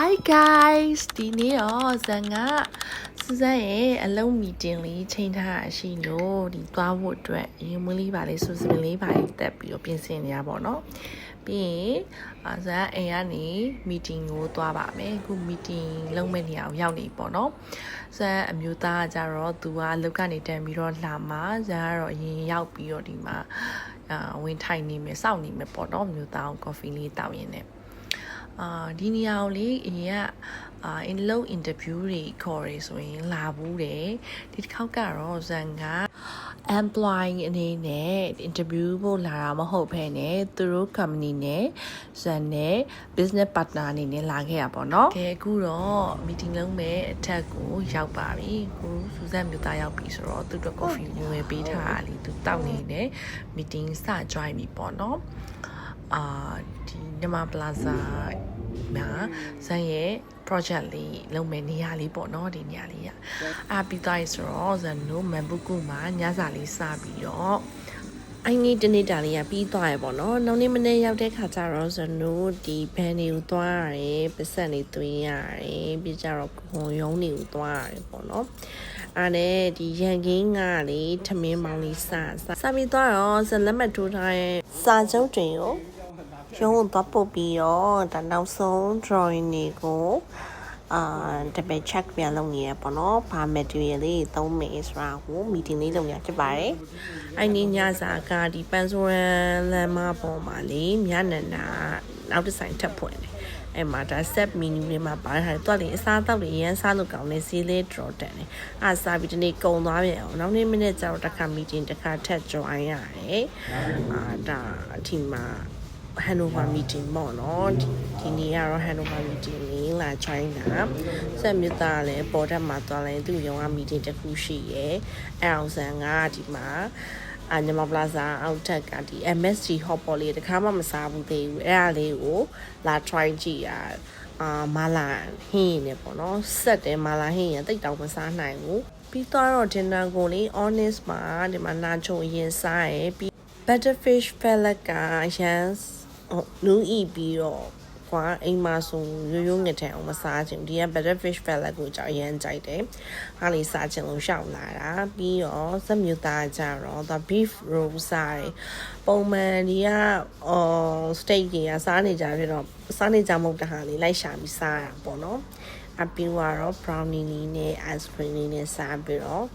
Hi guys ဒီနေ့တော့ဇန်ကစူဇန်ရဲ့အလုံးမီတင်လေးချိန်ထားတာရှိလို့ဒီသွားဖို့အတွက်ရေမွေးလေးပါလေးစူဇန်လေးပါလေးတက်ပြီးတော့ပြင်ဆင်နေရပါတော့ပြီးရင်ဇန်အိမ်ကနေမီတင်ကိုသွားပါမယ်အခုမီတင်လုံးမဲ့နေရာကိုရောက်နေပေါ့နော်ဇန်အမျိုးသားကကြတော့သူကအလုပ်ကနေတန်းပြီးတော့လာမှာဇန်ကတော့အရင်ရောက်ပြီးတော့ဒီမှာဝင်ထိုင်နေမယ်စောင့်နေမယ်ပေါ့နော်မျိုးသားကိုကော်ဖီလေးတောက်ရင်းနဲ့ဒီနေရာကိုလေအရင်ကအင်လုံး interview တွေခေါ်ရဲဆိုရင်လာဘူးတယ်ဒီတစ်ခေါက်ကတော့ဇန်က employee အနေနဲ့ interview ဖို့လာတာမဟုတ်ဘဲနဲ့သူတို့ company နဲ့ဇန်နဲ့ business partner အနေနဲ့လာခဲ့ရပါတော့ကဲအခုတော့ meeting လုံးမဲ့အထက်ကိုရောက်ပါပြီကိုစူဇန်မျိုးသားရောက်ပြီဆိုတော့သူတို့ coffee ဝယ်ပေးထားတာလေသူတောက်နေတယ် meeting စ join ပြီပေါ့နော်ဒီနမပလာဇာမှာဇန်ရဲ့ project လေးလုပ်မယ်နေရာလေးပေါ့နော်ဒီနေရာလေးပြီးသွားပြီဆိုတော့ဇန်တို့မန်ဘူကူမှာညစာလေးစပြီးတော့အိုင်ငိတနေ့တာလေးကပြီးသွားရပေါ့နော်နောက်နေ့မနေ့ရောက်တဲ့ခါကျတော့ဇန်တို့ဒီဘန်တွေကိုသွားရတယ်ပတ်စံတွေသွင်းရတယ်ပြီးကြတော့ခွန်ရုံးတွေကိုသွားရတယ်ပေါ့နော်အားနဲ့ဒီရန်ကင်းကလေထမင်းမောင်လေးစပြီးသွားတော့ဇန်လက်မှတ်ထိုးထားတဲ့စာချုပ်တွေကိုရုံးတော့ပို့ပြီးတော့ဒါနောက်ဆုံး drawing တွေကိုတပည့် check ပြန်လုပ်နေရပေါ့နော်ဘာ material လေးသုံးမယ်ဆိုတာကို meeting လေးလုပ်ရဖြစ်ပါတယ်အဲ့ဒီညစာကဒီပန်ဆိုရန်လမ်းမပေါ်မှာလေမြနန္ဒာနောက်တစ်ဆိုင်ထပ်ဖွင့်တယ်အဲ့မှာဒါ set menu တွေမှာပါတယ်တွက်လေအစားတောက်တွေရမ်းစားလို့ကောင်းနေဈေးလေး draw တက်တယ်အားစားပြီးဒီနေ့ကုန်သွားပြန်အောင်နောက်နေ့မိနစ်ကျတော့တစ်ခါ meeting တစ်ခါထပ် join ရတယ်ဒါအထီမှာHanover meeting ပေါ့နော်ဒီနေ့ကတော့ Hanover meeting လေးလာ join တာဆက်မြတ်သားလည်းပေါ်တက်မှာသွားလဲသူရုံက meeting တစ်ခုရှိရယ်အဲ့အောင်ဆန်ကဒီမှာညမပလာဇာအောက်ထက်ကဒီ MSG hot pot လေးတခါမှမစားဘူးသေးဘူးအဲ့ဒါလေးကိုလာ try ကြည့်ရမာလာဟင်းနေပေါ့နော်ဆက်တယ်မာလာဟင်းရတိတ်တောင်မစားနိုင်ဘူးပြီးတော့ dinner ကိုလေ honest မှာဒီမှာနာချိုရင်စားရယ်ပြီး butterfish fillet ကရန်နူးဤပြီးတော့ကွာအိမ်မှာဆိုရိုးငထန်အောင်မစားချင်ဒီက butterfish fillet ကိုကြောက်ရမ်းကြိုက်တယ်ဟာလေးစားချင်လို့ရှောက်လာတာပြီးတော့စက်မြူသားကြတော့ the beef roll စားတယ်ပုံမှန်ဒီကsteak ကြီးစားနေကြဖြစ်တော့စားနေကြမဟုတ်တဟာလေးလိုက်ရှာပြီးစားတာပေါ့နော်အပြီးတော့ brownie လေးနဲ့ ice cream လေးနဲ့စားပြီးတော့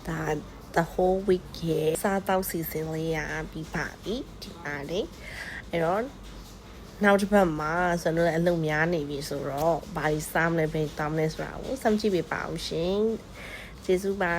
ဒါ the whole week ရဲ့စားတောက်စီစဉ်လေးရပြီးပါပြီဒီအားလေးအဲ့တော့နောက်တစ်ပတ်မှာကျွန်တော်လည်းအလုပ်များနေပြီဆိုတော့ဘာလို့စားမလဲပဲတောင်းလဲဆိုတာကိုစမ်းကြည့်ပေးပါအောင်ရှင်ကျေးဇူးပါ